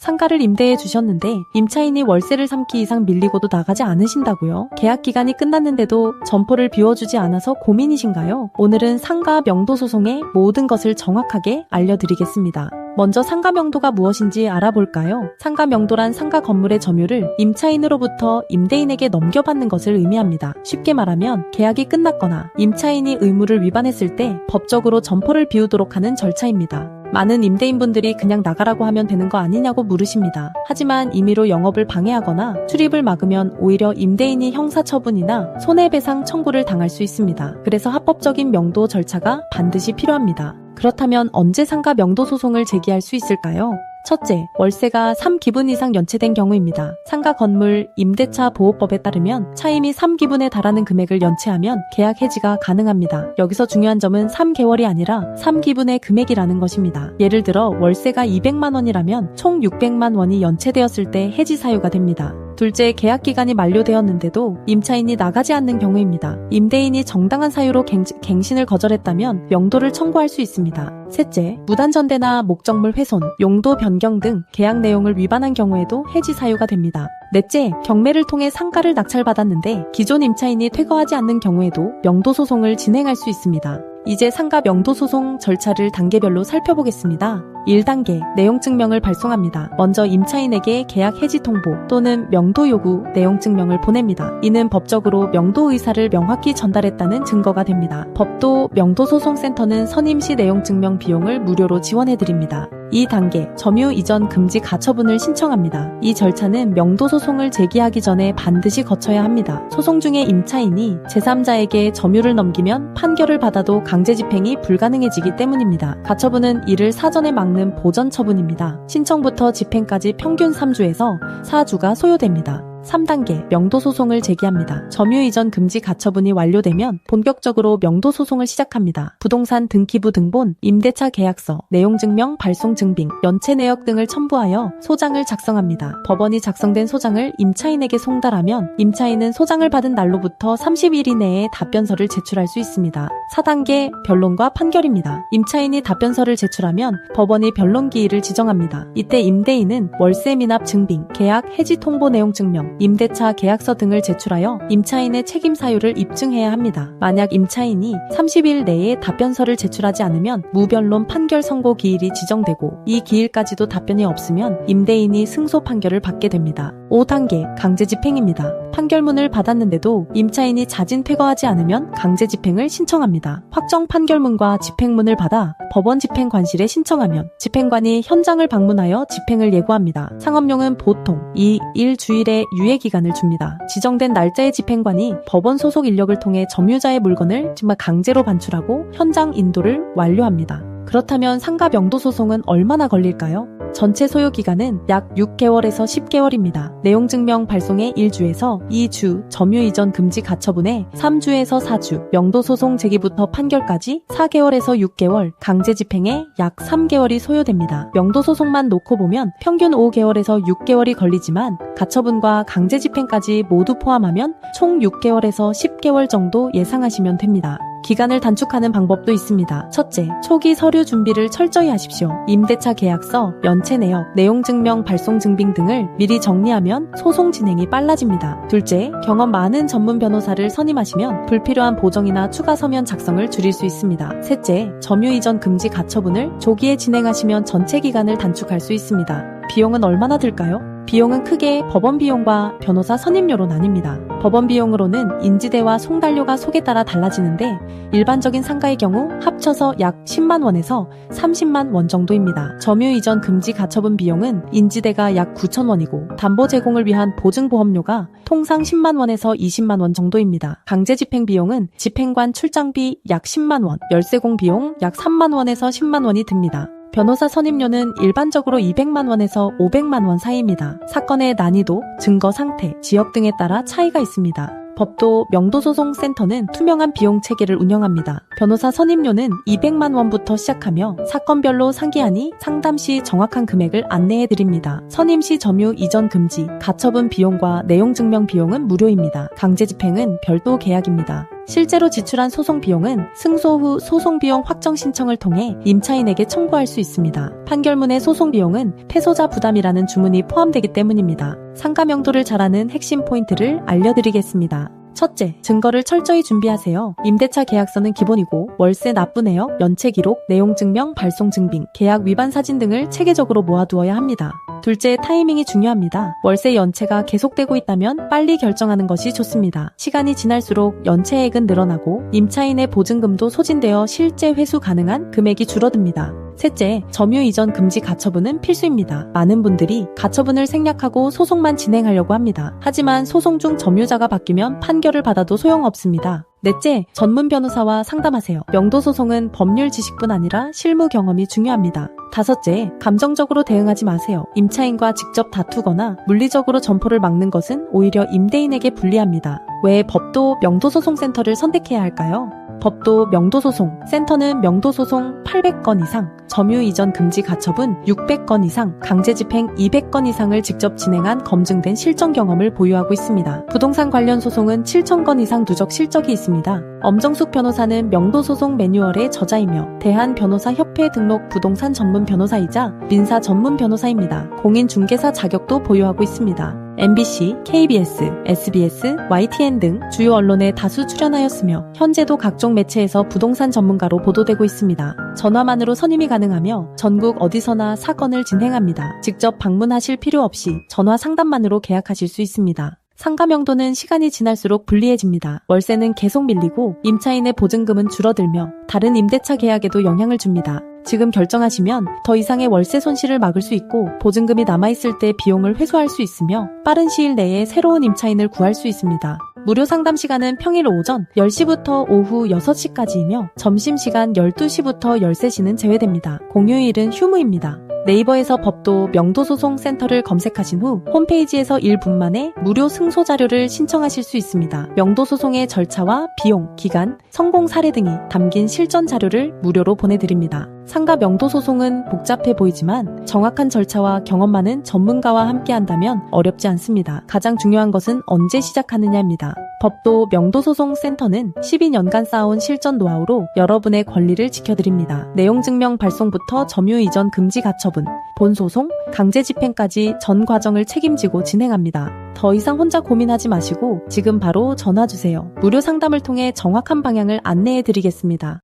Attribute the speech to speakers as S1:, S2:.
S1: 상가를 임대해 주셨는데 임차인이 월세를 3기 이상 밀리고도 나가지 않으신다고요? 계약 기간이 끝났는데도 점포를 비워주지 않아서 고민이신가요? 오늘은 상가 명도 소송의 모든 것을 정확하게 알려드리겠습니다. 먼저 상가 명도가 무엇인지 알아볼까요? 상가 명도란 상가 건물의 점유를 임차인으로부터 임대인에게 넘겨받는 것을 의미합니다. 쉽게 말하면 계약이 끝났거나 임차인이 의무를 위반했을 때 법적으로 점포를 비우도록 하는 절차입니다. 많은 임대인분들이 그냥 나가라고 하면 되는 거 아니냐고 물으십니다. 하지만 임의로 영업을 방해하거나 출입을 막으면 오히려 임대인이 형사처분이나 손해배상 청구를 당할 수 있습니다. 그래서 합법적인 명도 절차가 반드시 필요합니다. 그렇다면 언제 상가 명도 소송을 제기할 수 있을까요? 첫째, 월세가 3기분 이상 연체된 경우입니다. 상가 건물 임대차 보호법에 따르면 차임이 3기분에 달하는 금액을 연체하면 계약 해지가 가능합니다. 여기서 중요한 점은 3개월이 아니라 3기분의 금액이라는 것입니다. 예를 들어 월세가 200만 원이라면 총 600만 원이 연체되었을 때 해지 사유가 됩니다. 둘째, 계약 기간이 만료되었는데도 임차인이 나가지 않는 경우입니다. 임대인이 정당한 사유로 갱신을 거절했다면 명도를 청구할 수 있습니다. 셋째, 무단전대나 목적물 훼손, 용도 변경 등 계약 내용을 위반한 경우에도 해지 사유가 됩니다. 넷째, 경매를 통해 상가를 낙찰받았는데 기존 임차인이 퇴거하지 않는 경우에도 명도 소송을 진행할 수 있습니다. 이제 상가 명도 소송 절차를 단계별로 살펴보겠습니다. 1단계, 내용증명을 발송합니다. 먼저 임차인에게 계약 해지 통보 또는 명도 요구 내용증명을 보냅니다. 이는 법적으로 명도 의사를 명확히 전달했다는 증거가 됩니다. 법도 명도소송센터는 선임시 내용증명 비용을 무료로 지원해드립니다. 2단계, 점유 이전 금지 가처분을 신청합니다. 이 절차는 명도소송을 제기하기 전에 반드시 거쳐야 합니다. 소송 중에 임차인이 제3자에게 점유를 넘기면 판결을 받아도 강제집행이 불가능해지기 때문입니다. 가처분은 이를 사전에 막는 보전처분입니다. 신청부터 집행까지 평균 3주에서 4주가 소요됩니다. 3단계, 명도소송을 제기합니다. 점유 이전 금지 가처분이 완료되면 본격적으로 명도소송을 시작합니다. 부동산 등기부 등본, 임대차 계약서, 내용증명, 발송증빙, 연체 내역 등을 첨부하여 소장을 작성합니다. 법원이 작성된 소장을 임차인에게 송달하면 임차인은 소장을 받은 날로부터 30일 이내에 답변서를 제출할 수 있습니다. 4단계, 변론과 판결입니다. 임차인이 답변서를 제출하면 법원이 변론기일을 지정합니다. 이때 임대인은 월세 미납 증빙, 계약 해지 통보 내용증명, 임대차 계약서 등을 제출하여 임차인의 책임 사유를 입증해야 합니다. 만약 임차인이 30일 내에 답변서를 제출하지 않으면 무변론 판결 선고 기일이 지정되고 이 기일까지도 답변이 없으면 임대인이 승소 판결을 받게 됩니다. 5단계, 강제집행입니다. 판결문을 받았는데도 임차인이 자진 퇴거하지 않으면 강제집행을 신청합니다. 확정 판결문과 집행문을 받아 법원 집행관실에 신청하면 집행관이 현장을 방문하여 집행을 예고합니다. 상업용은 보통 1주일의 유예기간을 줍니다. 지정된 날짜의 집행관이 법원 소속 인력을 통해 점유자의 물건을 강제로 반출하고 현장 인도를 완료합니다. 그렇다면 상가 명도 소송은 얼마나 걸릴까요? 전체 소요 기간은 약 6개월에서 10개월입니다. 내용증명 발송에 1주에서 2주, 점유 이전 금지 가처분에 3주에서 4주, 명도 소송 제기부터 판결까지 4개월에서 6개월, 강제 집행에 약 3개월이 소요됩니다. 명도 소송만 놓고 보면 평균 5개월에서 6개월이 걸리지만 가처분과 강제 집행까지 모두 포함하면 총 6개월에서 10개월 정도 예상하시면 됩니다. 기간을 단축하는 방법도 있습니다. 첫째, 초기 서류 준비를 철저히 하십시오. 임대차 계약서, 연체 내역, 내용증명 발송 증빙 등을 미리 정리하면 소송 진행이 빨라집니다. 둘째, 경험 많은 전문 변호사를 선임하시면 불필요한 보정이나 추가 서면 작성을 줄일 수 있습니다. 셋째, 점유 이전 금지 가처분을 조기에 진행하시면 전체 기간을 단축할 수 있습니다. 비용은 얼마나 들까요? 비용은 크게 법원 비용과 변호사 선임료로 나뉩니다. 법원 비용으로는 인지대와 송달료가 속에 따라 달라지는데 일반적인 상가의 경우 합쳐서 약 10만 원에서 30만 원 정도입니다. 점유 이전 금지 가처분 비용은 인지대가 약 9천 원이고 담보 제공을 위한 보증보험료가 통상 10만 원에서 20만 원 정도입니다. 강제 집행 비용은 집행관 출장비 약 10만 원, 열세공 비용 약 3만 원에서 10만 원이 듭니다. 변호사 선임료는 일반적으로 200만 원에서 500만 원 사이입니다. 사건의 난이도, 증거 상태, 지역 등에 따라 차이가 있습니다. 법도 명도소송센터는 투명한 비용 체계를 운영합니다. 변호사 선임료는 200만 원부터 시작하며 사건별로 상기하니 상담 시 정확한 금액을 안내해드립니다. 선임 시 점유 이전 금지, 가처분 비용과 내용증명 비용은 무료입니다. 강제집행은 별도 계약입니다. 실제로 지출한 소송 비용은 승소 후 소송 비용 확정 신청을 통해 임차인에게 청구할 수 있습니다. 판결문의 소송 비용은 패소자 부담이라는 주문이 포함되기 때문입니다. 상가 명도를 잘 아는 핵심 포인트를 알려드리겠습니다. 첫째, 증거를 철저히 준비하세요. 임대차 계약서는 기본이고 월세 납부 내역, 연체 기록, 내용 증명, 발송 증빙, 계약 위반 사진 등을 체계적으로 모아두어야 합니다. 둘째, 타이밍이 중요합니다. 월세 연체가 계속되고 있다면 빨리 결정하는 것이 좋습니다. 시간이 지날수록 연체액은 늘어나고 임차인의 보증금도 소진되어 실제 회수 가능한 금액이 줄어듭니다. 셋째, 점유 이전 금지 가처분은 필수입니다. 많은 분들이 가처분을 생략하고 소송만 진행하려고 합니다. 하지만 소송 중 점유자가 바뀌면 판결을 받아도 소용없습니다. 넷째, 전문 변호사와 상담하세요. 명도소송은 법률 지식뿐 아니라 실무 경험이 중요합니다. 다섯째, 감정적으로 대응하지 마세요. 임차인과 직접 다투거나 물리적으로 점포를 막는 것은 오히려 임대인에게 불리합니다. 왜 법도 명도소송센터를 선택해야 할까요? 법도 명도소송 센터는 명도소송 800건 이상, 점유 이전 금지 가처분 600건 이상, 강제집행 200건 이상을 직접 진행한 검증된 실전 경험을 보유하고 있습니다. 부동산 관련 소송은 7,000건 이상 누적 실적이 있습니다. 엄정숙 변호사는 명도소송 매뉴얼의 저자이며 대한변호사협회 등록 부동산 전문 변호사이자 민사 전문 변호사입니다. 공인중개사 자격도 보유하고 있습니다. MBC, KBS, SBS, YTN 등 주요 언론에 다수 출연하였으며 현재도 각종 매체에서 부동산 전문가로 보도되고 있습니다. 전화만으로 선임이 가능하며 전국 어디서나 사건을 진행합니다. 직접 방문하실 필요 없이 전화 상담만으로 계약하실 수 있습니다. 상가 명도는 시간이 지날수록 불리해집니다. 월세는 계속 밀리고 임차인의 보증금은 줄어들며 다른 임대차 계약에도 영향을 줍니다. 지금 결정하시면 더 이상의 월세 손실을 막을 수 있고 보증금이 남아있을 때 비용을 회수할 수 있으며 빠른 시일 내에 새로운 임차인을 구할 수 있습니다. 무료 상담 시간은 평일 오전 10시부터 오후 6시까지이며 점심시간 12시부터 13시는 제외됩니다. 공휴일은 휴무입니다. 네이버에서 법도 명도소송센터를 검색하신 후 홈페이지에서 1분 만에 무료 승소 자료를 신청하실 수 있습니다. 명도소송의 절차와 비용, 기간, 성공 사례 등이 담긴 실전 자료를 무료로 보내드립니다. 상가 명도소송은 복잡해 보이지만 정확한 절차와 경험 많은 전문가와 함께한다면 어렵지 않습니다. 가장 중요한 것은 언제 시작하느냐입니다. 법도 명도소송센터는 12년간 쌓아온 실전 노하우로 여러분의 권리를 지켜드립니다. 내용증명 발송부터 점유 이전 금지 가처분, 본소송, 강제집행까지 전 과정을 책임지고 진행합니다. 더 이상 혼자 고민하지 마시고 지금 바로 전화주세요. 무료 상담을 통해 정확한 방향을 안내해드리겠습니다.